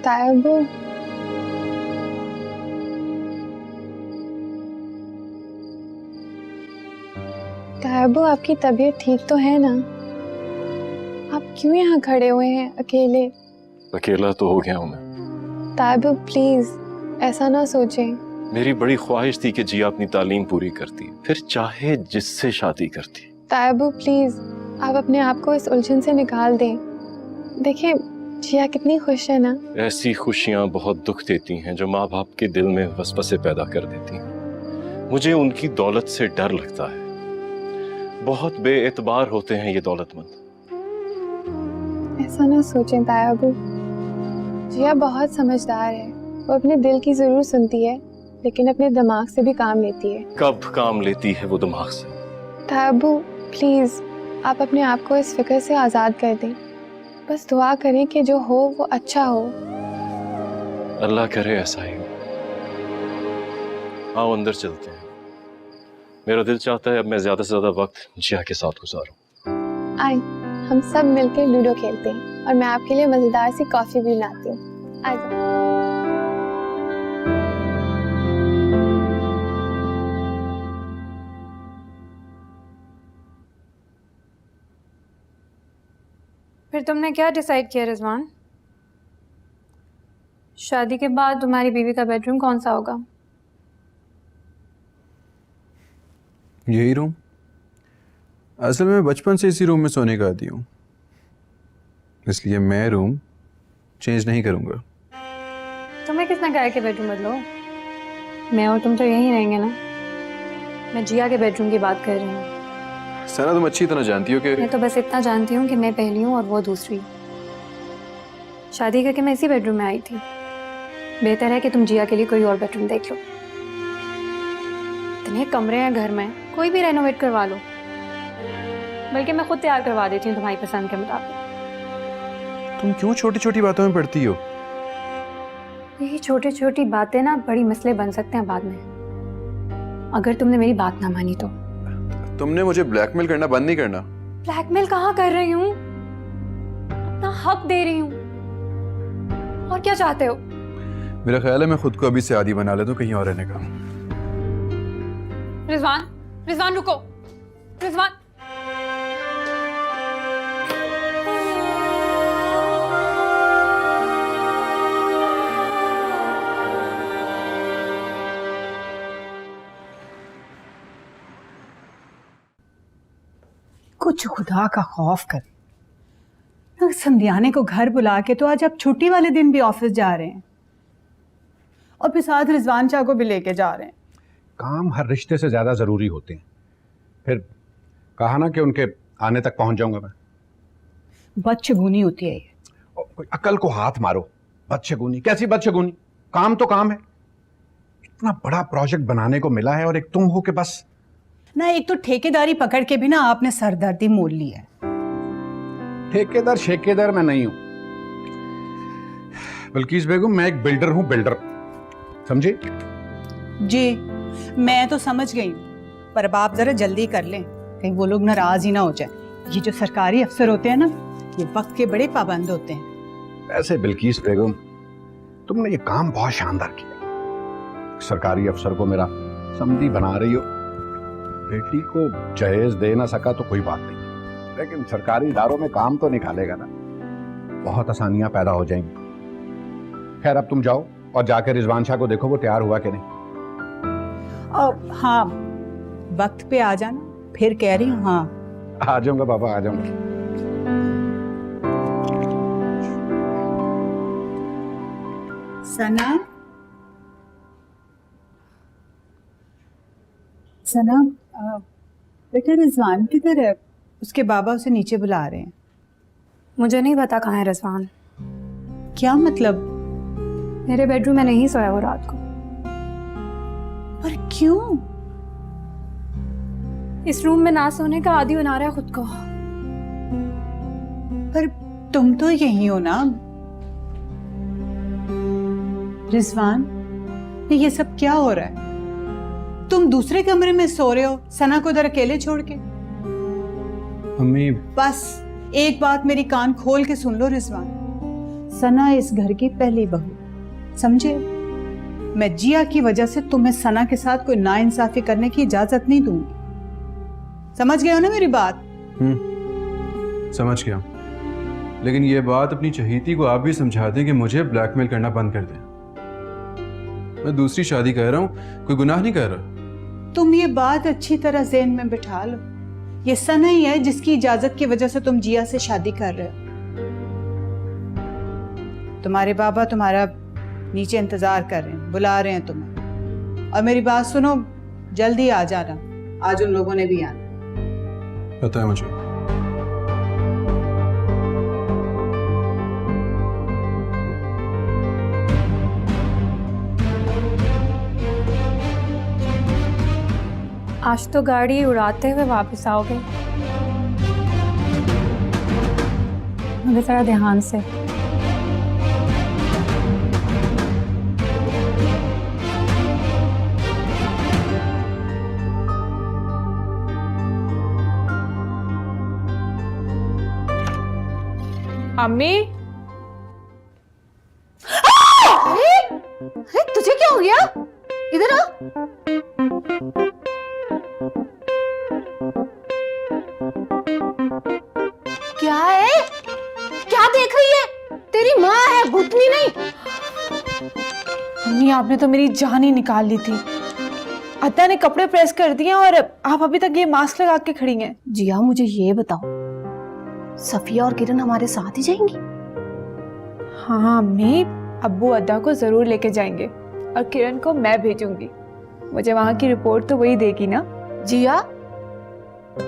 तायब, तायब आपकी तबीयत ठीक तो है ना? आप क्यों यहाँ खड़े हुए हैं अकेले? अकेला तो हो गया हूँ मैं। तायब प्लीज ऐसा ना सोचें। मेरी बड़ी ख्वाहिश थी कि जिया अपनी तालीम पूरी करती, फिर चाहे जिससे शादी करती। तायब प्लीज आप अपने आप को इस उलझन से निकाल दें। देखिए जिया कितनी खुश है ना। ऐसी खुशियाँ बहुत दुख देती हैं जो माँ बाप के दिल में वसवसे पैदा कर देती हैं। मुझे उनकी दौलत से डर लगता है। बहुत बेएतबार होते हैं ये दौलतमंद। ऐसा ना सोचें तायब, जिया बहुत समझदार है। वो अपने दिल की जरूर सुनती है लेकिन अपने दिमाग से भी काम लेती है। कब काम लेती है वो दिमाग से? तायब प्लीज आप अपने आप को इस फिक्र से आजाद कर दें। बस दुआ करें कि जो हो वो अच्छा हो। अल्लाह करे ऐसा ही हो। आओ अंदर चलते हैं। मेरा दिल चाहता है अब मैं ज्यादा से ज्यादा वक्त जिया के साथ गुजारूं। आए हम सब मिलकर लूडो खेलते हैं और मैं आपके लिए मजेदार सी कॉफी भी बनाती हूँ। आ जाओ। फिर तुमने क्या डिसाइड किया रिजवान? शादी के बाद तुम्हारी बीवी का बेडरूम कौन सा होगा? यही रूम। असल में बचपन से इसी रूम में सोने का आदी हूँ, इसलिए मैं रूम चेंज नहीं करूँगा। तुम्हें किसने कहा कि बेडरूम बदलो? मैं और तुम तो यहीं रहेंगे ना। मैं जिया के बेडरूम की बात कर रही हूँ। सना तुम अच्छी तरह जानती हो कि मैं तो बस इतना जानती हूँ कि मैं पहली हूँ और वो दूसरी। शादी करके मैं इसी बेडरूम में आई थी। बेहतर है कि तुम जिया के लिए कोई और बेडरूम देख लो। इतने कमरे हैं घर में, कोई भी रेनोवेट करवा लो। बल्कि मैं खुद तैयार करवा देती हूँ तुम्हारी पसंद के मुताबिक। तुम क्यों छोटी छोटी बातों में पड़ती हो? यही छोटी छोटी बातें ना बड़ी मसले बन सकते हैं बाद में, अगर तुमने मेरी बात ना मानी तो। तुमने मुझे ब्लैकमेल करना बंद नहीं करना। ब्लैकमेल कहाँ कर रही हूँ? अपना हक दे रही हूँ। और क्या चाहते हो? मेरा ख्याल है मैं खुद को अभी से आदी बना लेता हूँ कहीं और रहने का। रिजवान, रिजवान रुको। रिजवान, कुछ खुदा का खौफ कर। संध्याने को घर बुला के तो आज आप छुट्टी वाले दिन भी ऑफिस जा रहे हैं और फिर साथ रिजवान शाह को भी लेके जा रहे हैं। काम हर रिश्ते से ज्यादा जरूरी होते हैं। फिर कहा ना कि उनके आने तक पहुंच जाऊंगा मैं। बदशगुनी होती है ये। कोई अकल को हाथ मारो। बदशगुनी कैसी बदशगुनी? काम तो काम है। इतना बड़ा प्रोजेक्ट बनाने को मिला है और एक तुम हो के बस। ना एक तो ठेकेदारी पकड़ के भी ना आपने सरदर्दी मोल ली है। ठेकेदार शेकेदार मैं नहीं हूं बिल्किस बेगम, मैं एक बिल्डर हूं। बिल्डर समझे? जी मैं तो समझ गई हूं, पर अब आप जरा जल्दी कर लें कहीं वो लोग नाराज ही ना हो जाए। ये जो सरकारी अफसर होते हैं ना, ये वक्त के बड़े पाबंद होते हैं। वैसे बिल्किस बेगम, तुमने ये काम बहुत शानदार किया। सरकारी अफसर को मेरा समधी बना रही हो। बेटी को जहेज दे ना सका तो कोई बात नहीं, लेकिन सरकारी इदारों में काम तो निकालेगा ना। बहुत आसानियां पैदा हो जाएंगी। खैर अब तुम जाओ और जाकर रिजवान शाह को देखो वो तैयार हुआ कि नहीं। हाँ वक्त पे आ जाना, फिर कह रही हूँ। हाँ आ जाऊंगा बाबा, आ जाऊंगा। सना, सना बेटा रिजवान किधर है? उसके बाबा उसे नीचे बुला रहे हैं। मुझे नहीं पता कहाँ है रिजवान। क्या मतलब? मेरे बेडरूम में नहीं सोया वो रात को। पर क्यों? इस रूम में ना सोने का आदी बना रहा है खुद को। पर तुम तो यही हो ना रिजवान? ये सब क्या हो रहा है? तुम दूसरे कमरे में सो रहे हो, सना को उधर अकेले छोड़ के। मम्मी बस एक बात मेरी कान खोल के सुन लो रिजवान, सना इस घर की पहली बहू, समझे? मैं जिया की वजह से तुम्हें सना के साथ कोई नाइंसाफी करने की इजाजत नहीं दूंगी। समझ गए हो ना मेरी बात? समझ गया, लेकिन ये बात अपनी चहीती को आप भी समझा दें कि मुझे ब्लैकमेल करना बंद कर दें। मैं दूसरी शादी कर रहा हूँ, कोई गुनाह नहीं कर रहा। तुम ये बात अच्छी तरह ज़हन में बिठा लो, ये सना ही है जिसकी इजाजत की वजह से तुम जिया से शादी कर रहे हो। तुम्हारे बाबा तुम्हारा नीचे इंतजार कर रहे हैं, बुला रहे हैं तुम्हें। और मेरी बात सुनो, जल्दी आ जाना, आज उन लोगों ने भी आना। पता है मुझे। आज तो गाड़ी उड़ाते हुए वापस आओगे। अभी जरा ध्यान से। अम्मी, अरे तुझे क्या हो गया? इधर आ। क्या है? क्या देख रही है? तेरी माँ है, भूतनी नहीं। अम्मी आपने तो मेरी जान ही निकाल ली थी। अत्ता ने कपड़े प्रेस कर दिए और आप अभी तक ये मास्क लगा के खड़ी हैं। जिया मुझे ये बताओ, सफिया और किरण हमारे साथ ही जाएंगी? हाँ अम्मी, अब्बू अद्दा को जरूर लेके जाएंगे और किरण को मैं भेजूंगी। मुझे वहां की रिपोर्ट तो वही देगी ना। जिया,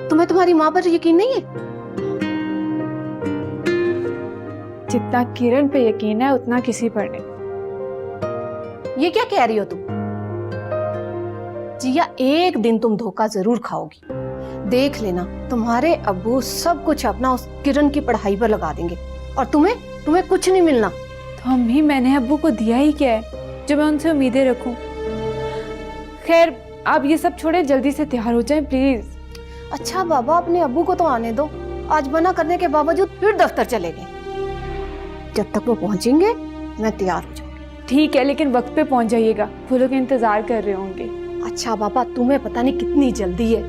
तुम्हें तुम्हारी माँ पर यकीन नहीं है? जितना किरण पे यकीन है उतना किसी पर नहीं। ये क्या कह रही हो तुम? जिया, एक दिन तुम धोखा जरूर खाओगी। देख लेना, तुम्हारे अब्बू सब कुछ अपना उस किरण की पढ़ाई पर लगा देंगे और तुम्हें कुछ नहीं मिलना। तो अम्मी, मैंने अब्बू को दिया ही क्या है जो मैं उनसे उम्मीदें रखूं? खैर, आप ये सब छोड़े, जल्दी से तैयार हो जाएं प्लीज। अच्छा बाबा, अपने अब्बू को तो आने दो। आज मना करने के बावजूद फिर दफ्तर चले गए। जब तक वो पहुंचेंगे मैं तैयार हो जाऊंगी। ठीक है, लेकिन वक्त पे पहुंच जाइएगा, वो लोग इंतजार कर रहे होंगे। अच्छा बाबा, तुम्हें पता नहीं कितनी जल्दी है।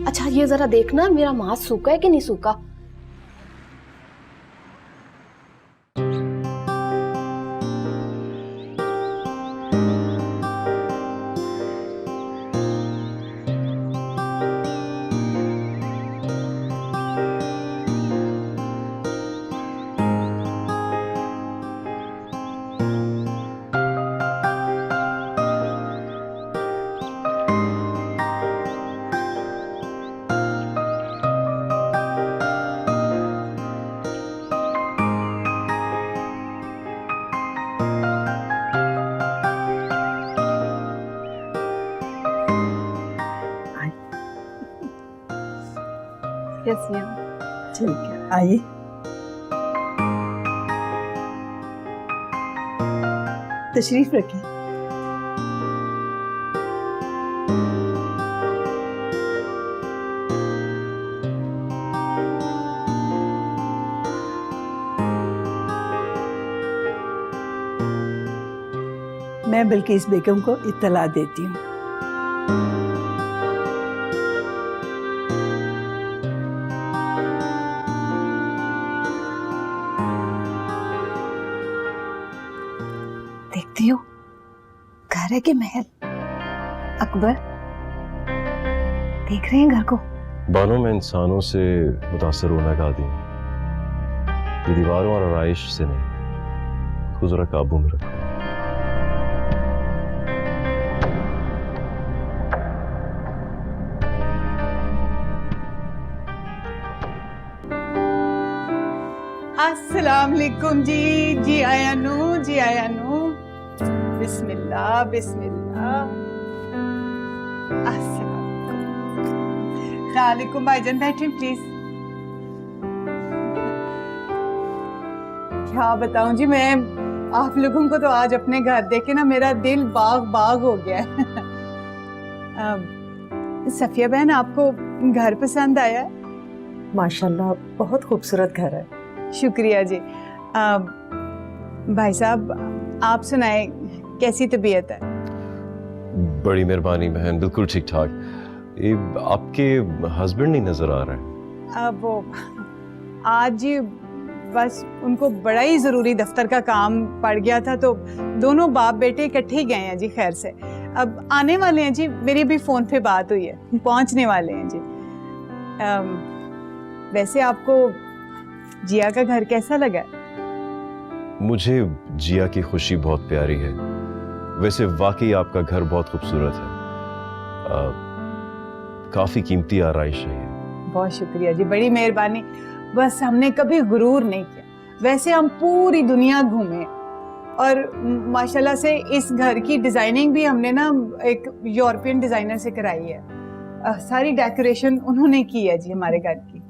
अच्छा ये जरा देखना मेरा मांस सूखा है कि नहीं सूखा। Yes ma'am. ठीक है, आइए। तशरीफ रखिए। मैं बिल्किस बेगम को इत्तला देती हूँ। देखती हो, घर है कि महल? अकबर, देख रहे हैं घर को? बानों में इंसानों से मुतासर होना का आदि, ये दीवारों और आराइश से नहीं। खुद जरा काबू में रखो। अस्सलाम वालेकुम जी। जी आया नू, जी आया नू। बिस्मिल्लाह बिस्मिल्लाह। अस्सलाम वालेकुम भाईजान, बैठें प्लीज। क्या बताऊं जी, मैं आप लोगों को तो आज अपने घर देखे ना मेरा दिल बाग बाग हो गया है। सफिया बहन, आपको घर पसंद आया है? माशाल्लाह, बहुत खूबसूरत घर है। शुक्रिया जी। भाई साहब, आप सुनाए, कैसी तबीयत है? बड़ी मेहरबानी बहन, बिल्कुल ठीक ठाक। ये आपके हस्बैंड नहीं नजर आ रहे हैं। अब वो आज ही बस उनको बड़ा ही ज़रूरी दफ्तर का काम पड़ गया था, तो दोनों बाप बेटे इकट्ठे ही गए हैं जी। खैर से अब आने वाले हैं जी, मेरी भी फ़ोन पे बात हुई है, पहुंचने वाले हैं जी। वैसे आपको जिया का घर कैसा लगा? मुझे जिया की खुशी बहुत प्यारी है। वैसे वाकई आपका घर बहुत खूबसूरत है। काफी कीमती आराइश है ये। बहुत शुक्रिया जी, बड़ी मेहरबानी। बस हमने कभी गुरूर नहीं किया। वैसे हम पूरी दुनिया घूमे और माशाल्लाह से इस घर की डिजाइनिंग भी हमने ना एक यूरोपियन डिजाइनर से कराई है। सारी डेकोरेशन उन्होंने की है जी हमारे घर की।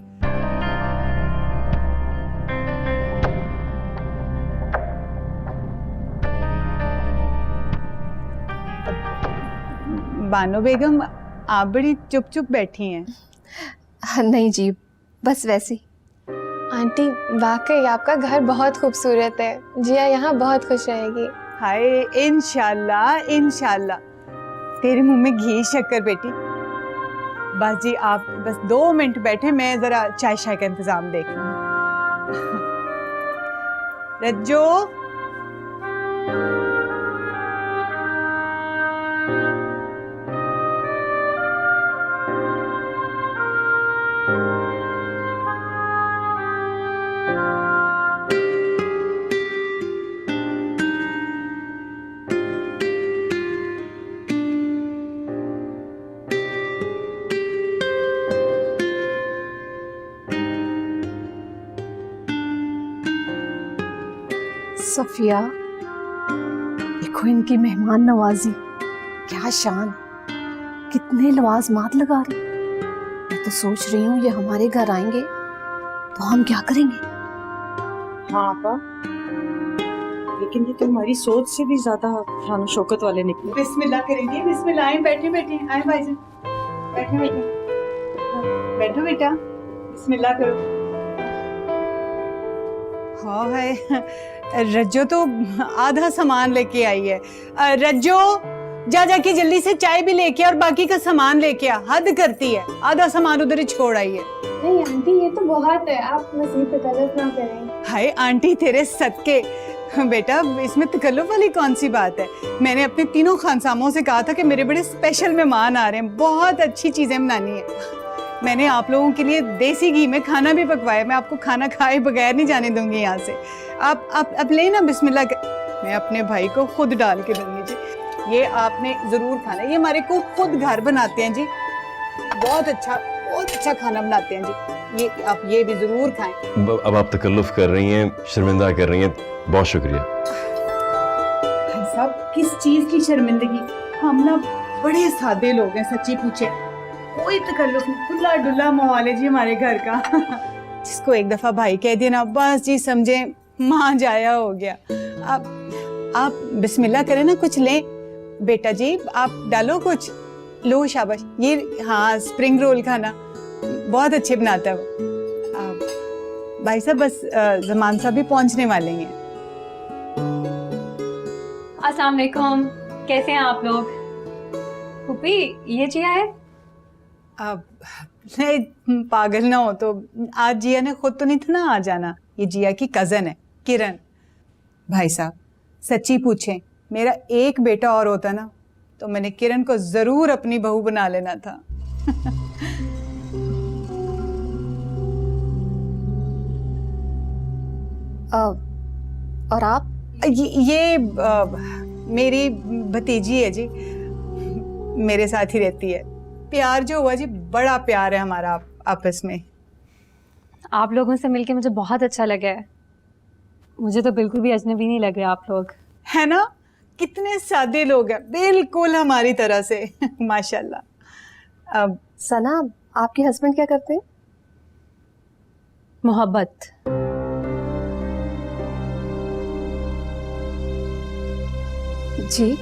बानो बेगम, आप बड़ी चुप चुप बैठी हैं। नहीं जी, बस वैसे ही। आंटी, वाकई आपका घर बहुत खूबसूरत है। जिया यहाँ बहुत खुश रहेगी। हाय, इंशाल्लाह इंशाल्लाह। तेरे मुंह में घी शक्कर बेटी। बस जी, आप बस 2 मिनट बैठे, मैं जरा चाय शाय का इंतजाम देख लूं। रज्जो, सफिया, देखो इनकी मेहमान नवाजी, क्या शान, कितने लवाजमात लगा रही। मैं तो सोच रही हूँ ये हमारे घर आएंगे तो हम क्या करेंगे। हाँ आपा, लेकिन ये तुम्हारी सोच से भी ज्यादा शान शौकत वाले निकले। बिस्मिल्लाह करेंगे। बिस्मिल्लाह। आए, बैठे बैठे, आए भाईजान, बैठे बैठे, बैठो बेटा, बिस्मिल्लाह करो। हाँ है, रज्जो तो आधा सामान लेके आई है। रज्जो, जा जाके जल्दी से चाय भी लेके और बाकी का सामान लेके आ। हद करती है, आधा सामान उधर ही छोड़ आई है। नहीं आंटी, ये तो बहुत है, आप मसीह पे तकल्लुफ ना करें। हाय आंटी, तेरे सदके। बेटा, इसमें तकल्लुफ वाली कौन सी बात है। मैंने अपने तीनों खानसामों से कहा था कि मेरे बड़े स्पेशल मेहमान आ रहे हैं, बहुत अच्छी चीजें बनानी है। मैंने आप लोगों के लिए देसी घी में खाना भी पकवाया। मैं आपको खाना खाए बगैर नहीं जाने दूंगी यहाँ से। आप ले ना, बिस्मिल्लाह मैं अपने भाई को खुद डाल के दूंगी जी। ये आपने जरूर खाना। ये हमारे को खुद घर बनाते हैं जी, बहुत अच्छा खाना बनाते हैं जी। ये आप ये भी जरूर खाएं। अब आप तकल्लुफ कर रही हैं, शर्मिंदा कर रही हैं, बहुत शुक्रिया। भाई साहब, किस चीज की शर्मिंदगी। हम ना बड़े सादे लोग हैं, सच्ची पूछे, कोई तकल्लुफ नहीं, खुला डुल्ला माहौल है जी हमारे घर का। जिसको एक दफा भाई कह दिया ना, बस जी समझे मां जाया हो गया। आप बिस्मिल्लाह करें ना, कुछ लें बेटा जी, आप डालो कुछ। लो शाबाश। ये हाँ, स्प्रिंग रोल खाना बहुत अच्छे बनाता है वो। भाई साहब, बस जमान साहब भी पहुंचने वाले हैं। अस्सलाम वालेकुम, कैसे हैं आप लोग? पुप्पी, ये जिया है? अब नहीं, पागल ना हो तो। आज जिया ने खुद तो नहीं था ना आ जाना। ये जिया की कजन है, किरण। भाई साहब, सच्ची पूछें, मेरा एक बेटा और होता ना तो मैंने किरण को जरूर अपनी बहू बना लेना था। और आप? ये मेरी भतीजी है जी, मेरे साथ ही रहती है। प्यार जो हुआ जी, बड़ा प्यार है हमारा आपस में। आप लोगों से मिलके मुझे बहुत अच्छा लगा है। मुझे तो बिल्कुल भी अजनबी नहीं लग रहे आप लोग। है ना, कितने सादे लोग हैं, बिल्कुल हमारी तरह से। माशाल्लाह। अब सना, आपके हस्बैंड क्या करते हैं? मोहब्बत। जी,